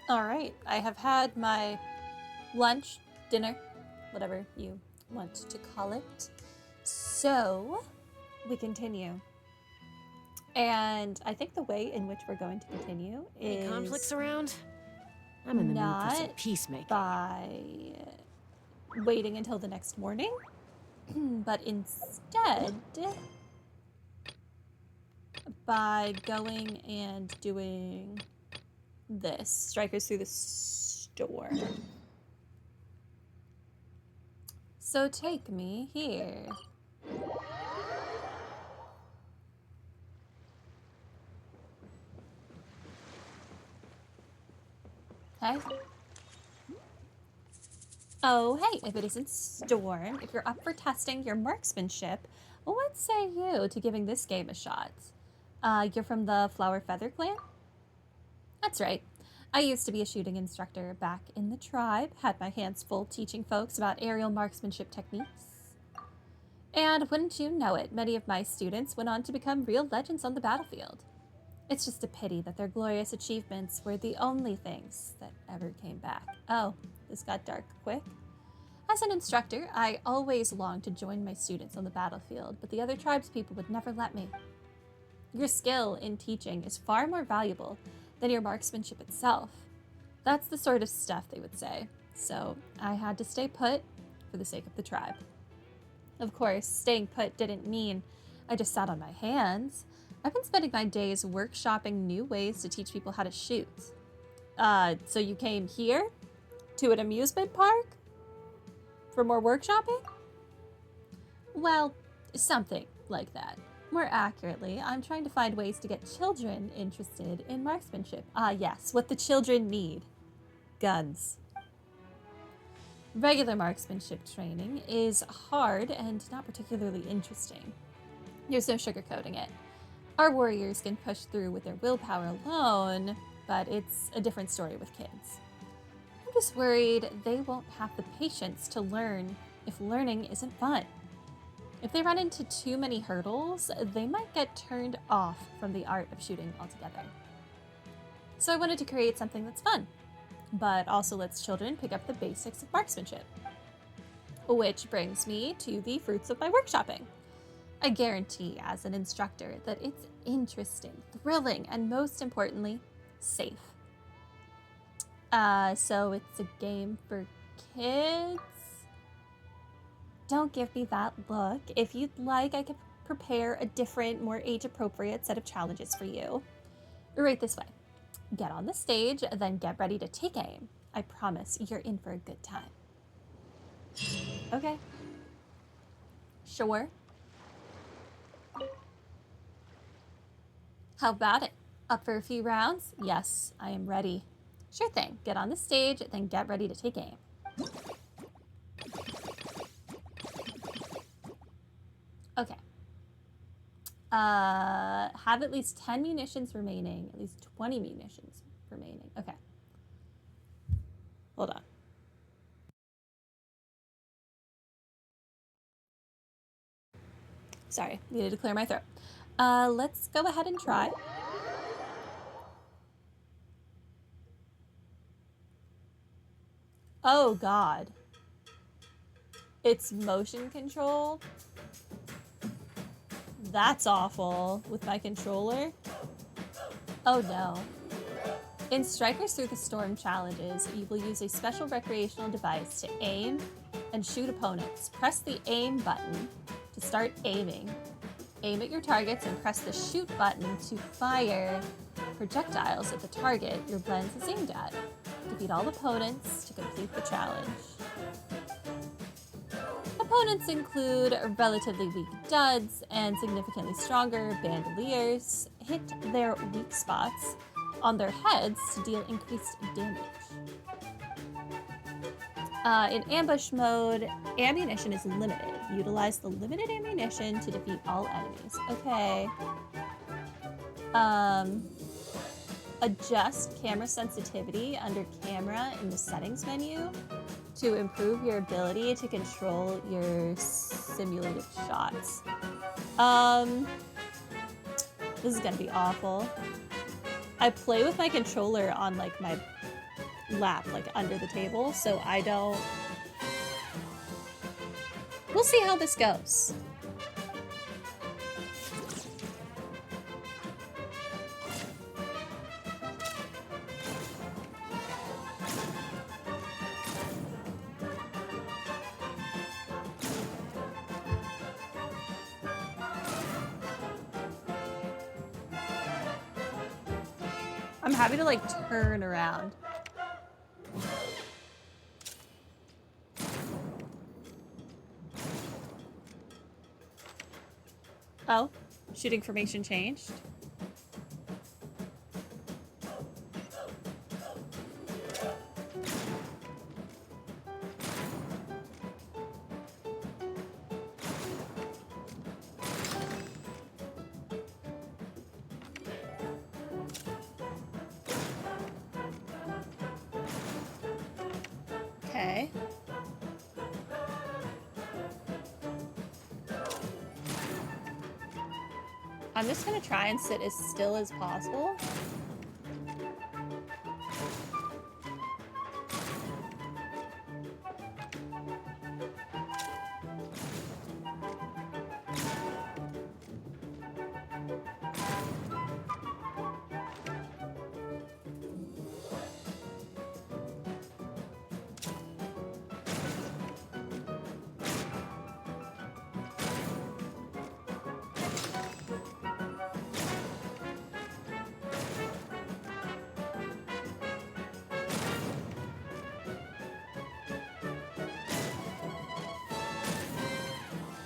All right, I have had my lunch, dinner, whatever you want to call it. So we continue. And I think the way in which we're going to continue Any conflicts is around? I'm in the mood for some not peacemaking. by waiting until the next morning, but instead by going and doing this. Strikers through the store. So take me here. Hey. Oh, hey, if it isn't Storm, if you're up for testing your marksmanship, what say you to giving this game a shot? You're from the Flower Feather clan? That's right. I used to be a shooting instructor back in the tribe, had my hands full teaching folks about aerial marksmanship techniques. And wouldn't you know it, many of my students went on to become real legends on the battlefield. It's just a pity that their glorious achievements were the only things that ever came back. Oh, this got dark quick. As an instructor, I always longed to join my students on the battlefield, but the other tribespeople would never let me. Your skill in teaching is far more valuable than your marksmanship itself. That's the sort of stuff they would say. So I had to stay put for the sake of the tribe. Of course, staying put didn't mean I just sat on my hands. I've been spending my days workshopping new ways to teach people how to shoot. So you came here? To an amusement park? For more workshopping? Well, something like that. More accurately, I'm trying to find ways to get children interested in marksmanship. Ah, yes, what the children need. Guns. Regular marksmanship training is hard and not particularly interesting. There's no sugarcoating it. Our warriors can push through with their willpower alone, but it's a different story with kids. I'm just worried they won't have the patience to learn if learning isn't fun. If they run into too many hurdles, they might get turned off from the art of shooting altogether. So I wanted to create something that's fun, but also lets children pick up the basics of marksmanship. Which brings me to the fruits of my workshopping. I guarantee, as an instructor, that it's interesting, thrilling, and most importantly, safe. So it's a game for kids? Don't give me that look. If you'd like, I could prepare a different, more age-appropriate set of challenges for you. Right this way. Get on the stage, then get ready to take aim. I promise you're in for a good time. Okay. Sure. How about it? Up for a few rounds? Yes, I am ready. Sure thing. Get on the stage, then get ready to take aim. Okay. Have at least 10 munitions remaining, at least 20 munitions remaining. Okay. Hold on. Sorry, needed to clear my throat. Let's go ahead and try. Oh God. It's motion control. That's awful with my controller. Oh no. In Strikers Through the Storm challenges, you will use a special recreational device to aim and shoot opponents. Press the aim button to start aiming. Aim at your targets and press the shoot button to fire projectiles at the target your lens is aimed at. Defeat all opponents to complete the challenge. Opponents include relatively weak duds and significantly stronger bandoliers. Hit their weak spots on their heads to deal increased damage. In ambush mode, ammunition is limited. Utilize the limited ammunition to defeat all enemies. Okay. Adjust camera sensitivity under camera in the settings menu to improve your ability to control your simulated shots. This is gonna be awful. I play with my controller on like my lap, like under the table, so I don't... We'll see how this goes. I'm happy to, like, turn around. Oh, shooting formation changed. Okay. I'm just gonna try and sit as still as possible.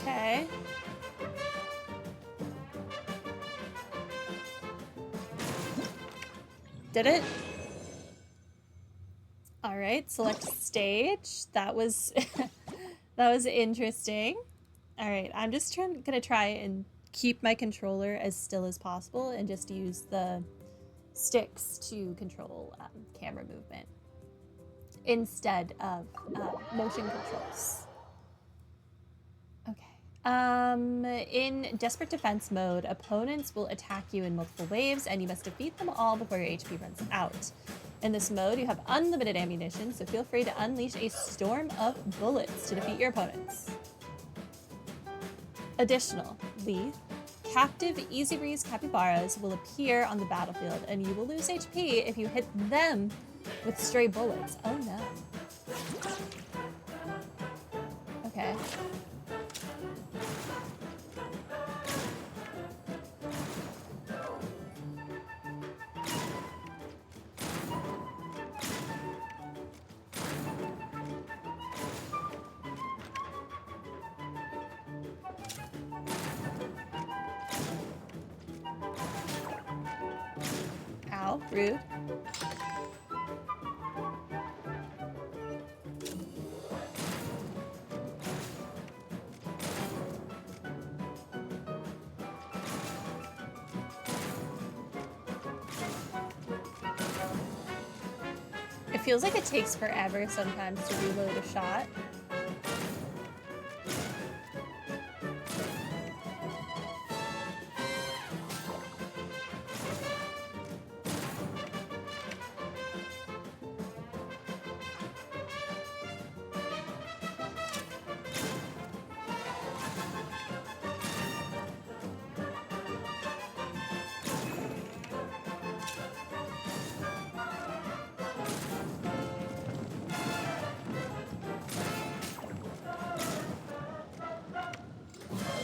Okay. Did it? All right, select stage. That was that was interesting. All right, I'm just gonna try and keep my controller as still as possible and just use the sticks to control camera movement instead of motion controls. Okay. In Desperate Defense mode, opponents will attack you in multiple waves, and you must defeat them all before your HP runs out. In this mode, you have unlimited ammunition, so feel free to unleash a storm of bullets to defeat your opponents. Additionally, captive Easy Breeze capybaras will appear on the battlefield, and you will lose HP if you hit them with stray bullets. Oh no. Okay. Ow, rude. It feels like it takes forever sometimes to reload a shot.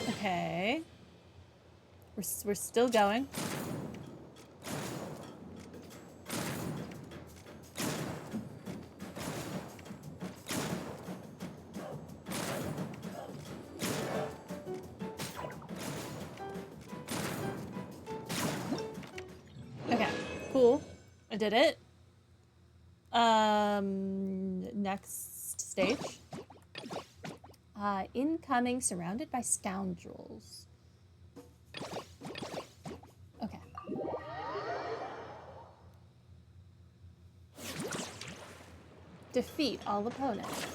Okay. We're still going. Okay, cool. I did it. Next stage. Incoming, surrounded by scoundrels. Okay. Defeat all opponents.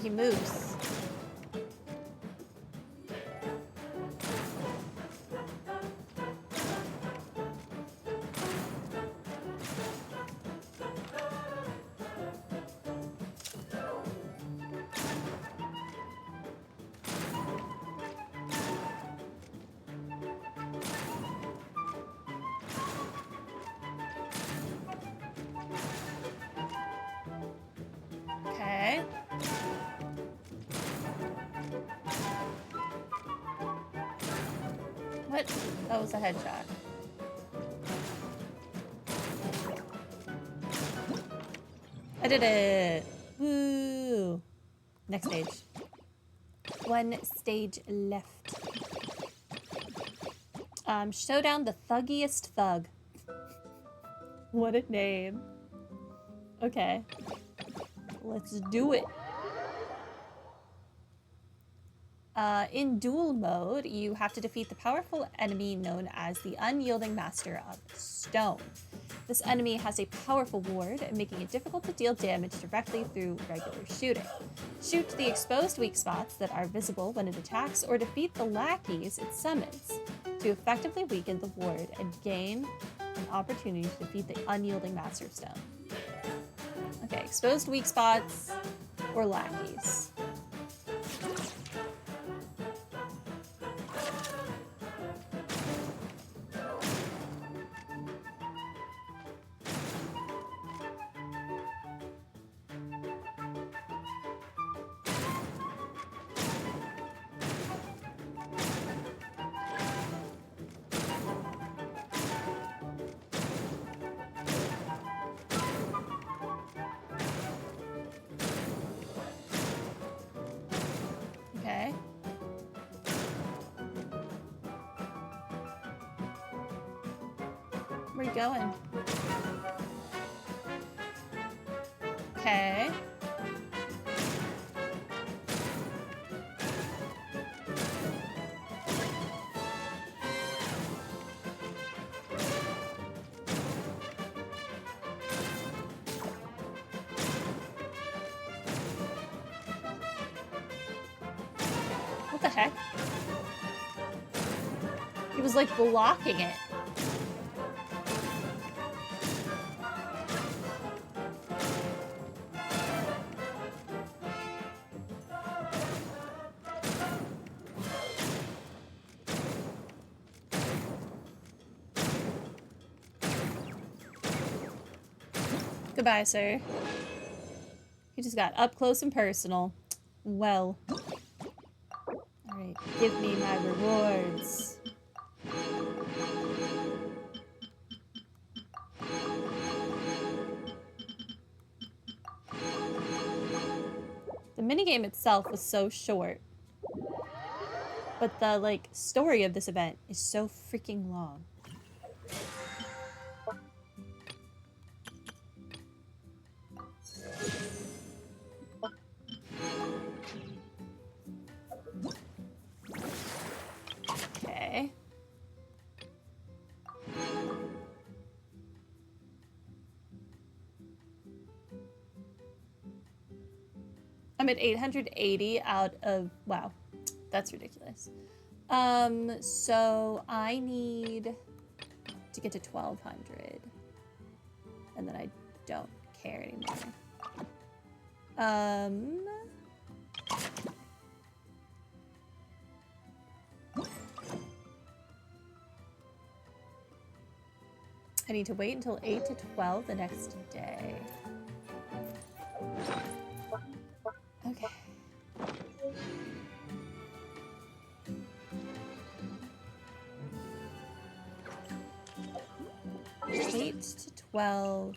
he moves. Okay. What? That was a headshot. I did it! Woo! Next stage. One stage left. Showdown the thuggiest thug. What a name. Okay. Let's do it. In duel mode, you have to defeat the powerful enemy known as the Unyielding Master of Stone. This enemy has a powerful ward, making it difficult to deal damage directly through regular shooting. Shoot the exposed weak spots that are visible when it attacks, or defeat the lackeys it summons to effectively weaken the ward and gain an opportunity to defeat the Unyielding Master of Stone. Okay, exposed weak spots or lackeys. Okay. Where are you going? Okay. What the heck? He was like blocking it. Goodbye, sir. He just got up close and personal. Well. Alright, give me my rewards. The minigame itself was so short. But the, like, story of this event is so freaking long. Okay. I'm at 880 out of... Wow. That's ridiculous. So I need to get to 1200. And then I don't care anymore. I need to wait until 8 to 12 the next day. Okay. Eight to 12.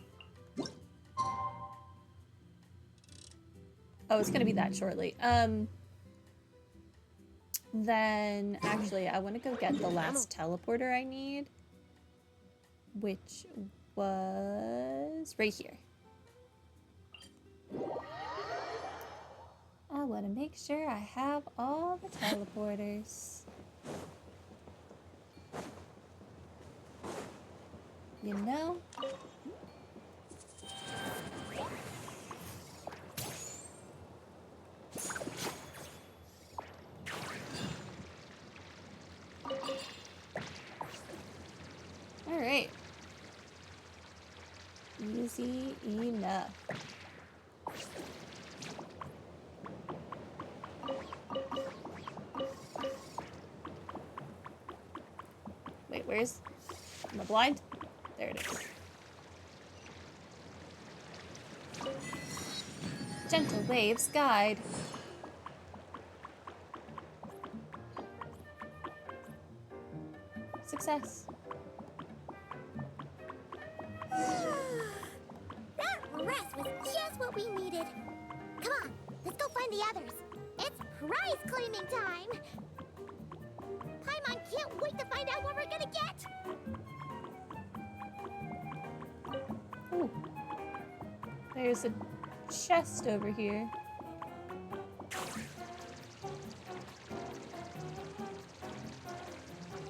Oh, it's gonna be that shortly. Then actually I want to go get the last teleporter I need, which was right here. I want to make sure I have all the teleporters. You know? Alright. Easy enough. Wait, where's... Am I blind? There it is. Gentle waves guide. Success. That rest was just what we needed. Come on, let's go find the others. It's prize claiming time. Paimon can't wait to find out what we're gonna get. Ooh. There's a chest over here.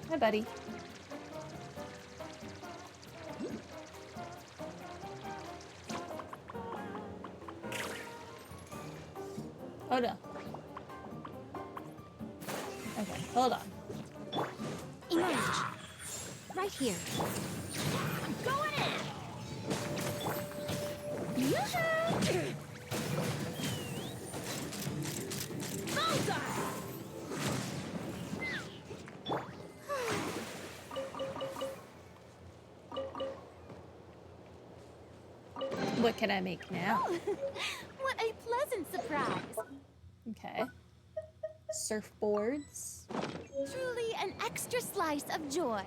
Hi, buddy. Oh no. Okay, hold on. Emerge. Right here. I'm going in. Yoo-hoo! What can I make now? What a pleasant surprise. Okay. Surfboards. Truly an extra slice of joy.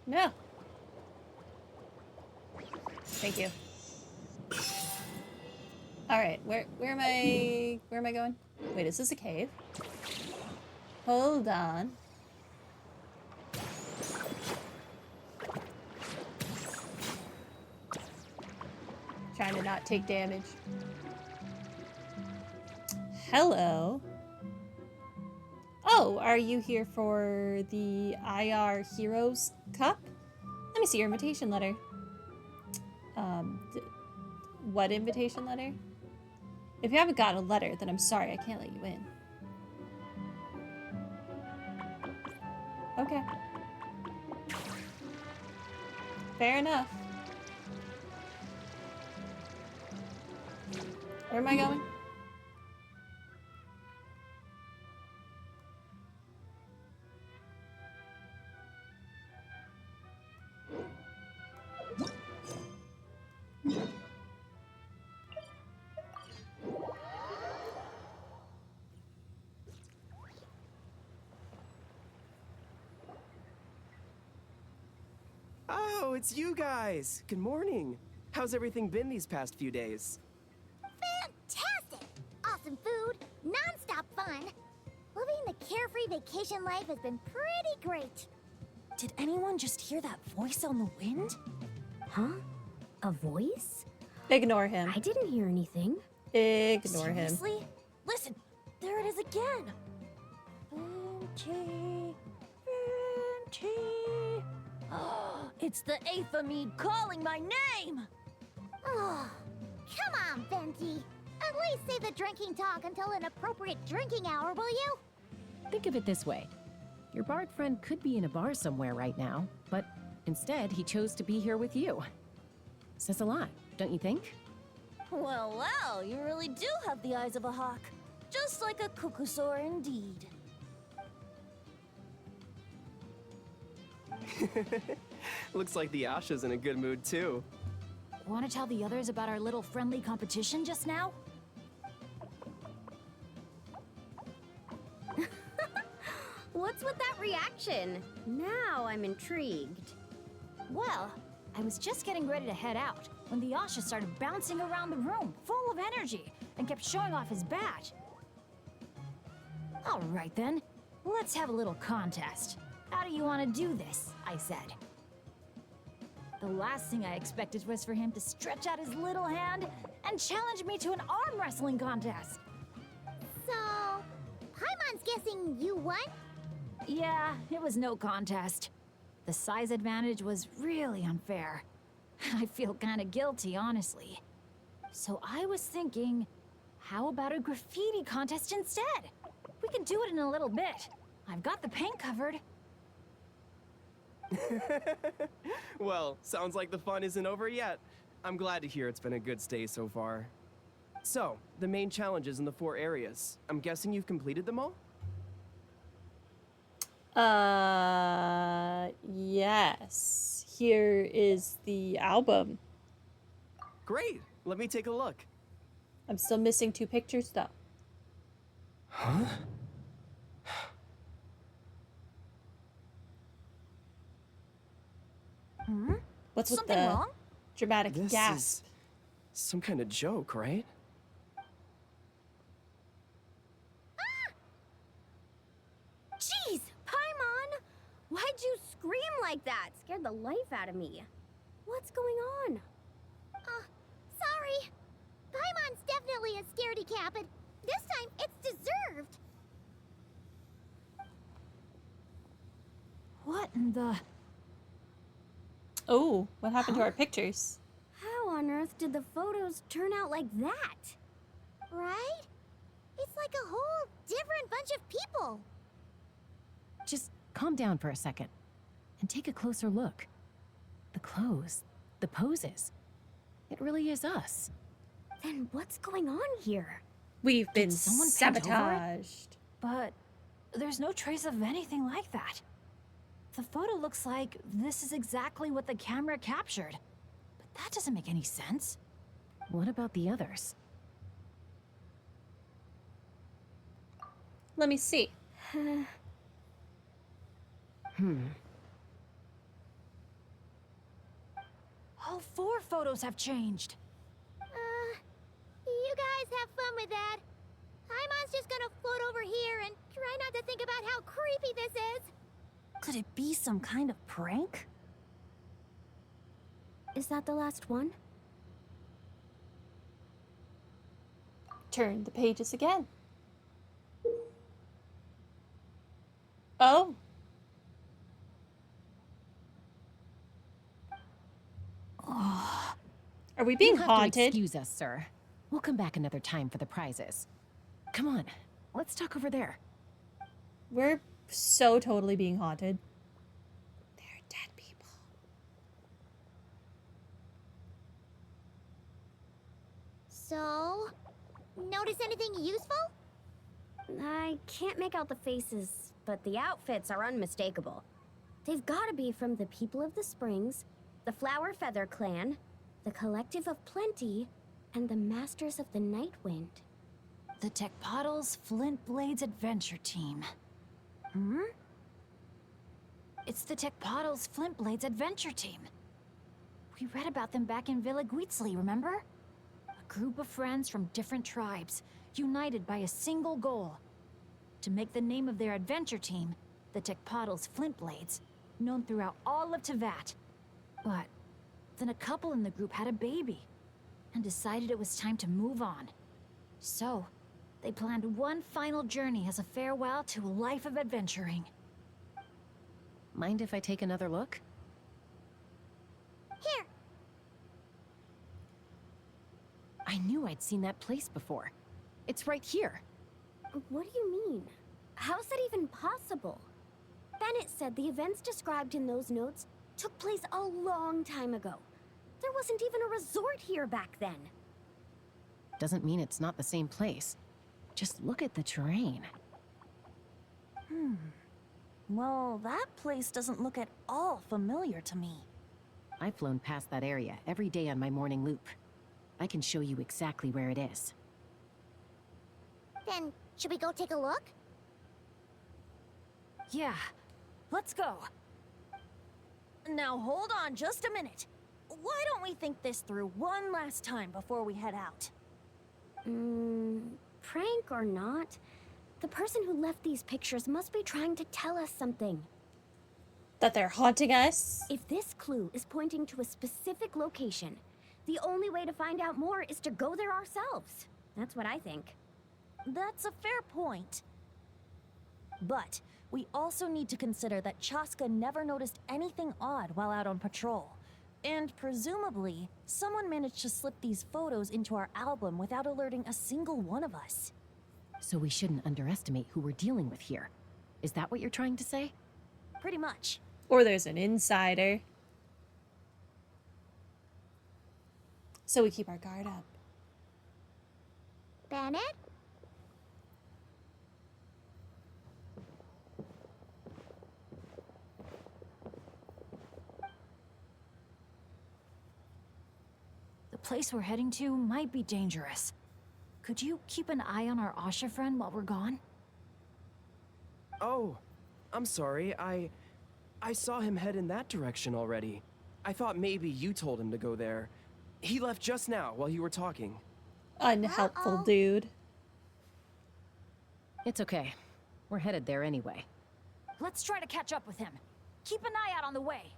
No. Thank you. All right, where am I going? Wait, is this a cave? Hold on. Trying to not take damage. Hello. Oh, are you here for the IR Heroes Cup? Let me see your invitation letter. What invitation letter? If you haven't got a letter, then I'm sorry, I can't let you in. Okay. Fair enough. Where am I going? Oh, it's you guys! Good morning! How's everything been these past few days? Fantastic! Awesome food, non-stop fun. Living the carefree vacation life has been pretty great. Did anyone just hear that voice on the wind? Huh? A voice? Ignore him. I didn't hear anything. Ignore him. Seriously? Listen, there it is again. Venti, Venti. Oh, it's the Aethamede calling my name! Oh, come on, Venti. At least say the drinking talk until an appropriate drinking hour, will you? Think of it this way. Your bard friend could be in a bar somewhere right now, but instead he chose to be here with you. Says a lot, don't you think? Well, well, you really do have the eyes of a hawk. Just like a cuckoosaur indeed. Looks like the Asha's in a good mood too. Want to tell the others about our little friendly competition just now? What's with that reaction? Now I'm intrigued. Well, I was just getting ready to head out when the Asha started bouncing around the room, full of energy, and kept showing off his badge. All right then, let's have a little contest. How do you want to do this? I said. The last thing I expected was for him to stretch out his little hand and challenge me to an arm wrestling contest. So, Paimon's guessing you won? Yeah, it was no contest. The size advantage was really unfair. I feel kinda guilty, honestly. So I was thinking, how about a graffiti contest instead? We can do it in a little bit. I've got the paint covered. Well, sounds like the fun isn't over yet. I'm glad to hear it's been a good stay so far. So, the main challenges in the 4 areas. I'm guessing you've completed them all? Yes. Here is the album. Great! Let me take a look. I'm still missing 2 pictures though. Huh? What's with Something the wrong? dramatic This gasp? is some kind of joke, right? Jeez, Paimon! Why'd you scream like that? Scared the life out of me. What's going on? Sorry. Paimon's definitely a scaredy cat, but this time it's deserved. What in the... Oh, what happened to our pictures? How on earth did the photos turn out like that? Right? It's like a whole different bunch of people. Just calm down for a second and take a closer look. The clothes, the poses. It really is us. Then what's going on here? We've been someone paint over it? sabotaged. But there's no trace of anything like that. The photo looks like this is exactly what the camera captured. But that doesn't make any sense. What about the others? Let me see. All 4 photos have changed. You guys have fun with that. Paimon's just gonna float over here and try not to think about how creepy this is. Could it be some kind of prank? Is that the last one? Turn the pages again. Oh. Are we being You'll have to haunted? excuse us, sir. We'll come back another time for the prizes. Come on, let's talk over there. We're so totally being haunted. They're dead people. So, notice anything useful? I can't make out the faces, but the outfits are unmistakable. They've gotta be from the People of the Springs, the Flower Feather Clan, the Collective of Plenty, and the Masters of the Night Wind. The Tecpotals Flint Blades Adventure Team. It's the Tecpotals Flint Blades Adventure Team. We read about them back in Villa Guitzli, remember? A group of friends from different tribes, united by a single goal. To make the name of their adventure team, the Tecpotals Flint Blades, known throughout all of Tevat. But then a couple in the group had a baby, and decided it was time to move on. So, they planned one final journey as a farewell to a life of adventuring. Mind if I take another look? Here, I knew I'd seen that place before. It's right here. What do you mean? How's that even possible? Bennett said the events described in those notes took place a long time ago. There wasn't even a resort here back then. Doesn't mean it's not the same place. Just look at the terrain. Well, that place doesn't look at all familiar to me. I've flown past that area every day on my morning loop. I can show you exactly where it is. then should we go take a look? Yeah, let's go. Now hold on just a minute. Why don't we think this through one last time before we head out? Prank or not, the person who left these pictures must be trying to tell us something. That they're haunting us? If this clue is pointing to a specific location, the only way to find out more is to go there ourselves. That's what I think. That's a fair point. But we also need to consider that Chaska never noticed anything odd while out on patrol. And presumably, someone managed to slip these photos into our album without alerting a single one of us. So we shouldn't underestimate who we're dealing with here. Is that what you're trying to say? Pretty much. Or there's an insider. So we keep our guard up. Bennett? The place we're heading to might be dangerous. Could you keep an eye on our Asha friend while we're gone? Oh, I'm sorry. I saw him head in that direction already. I thought maybe you told him to go there. He left just now while you were talking. Unhelpful Uh-oh. dude. It's okay. We're headed there anyway. Let's try to catch up with him. Keep an eye out on the way.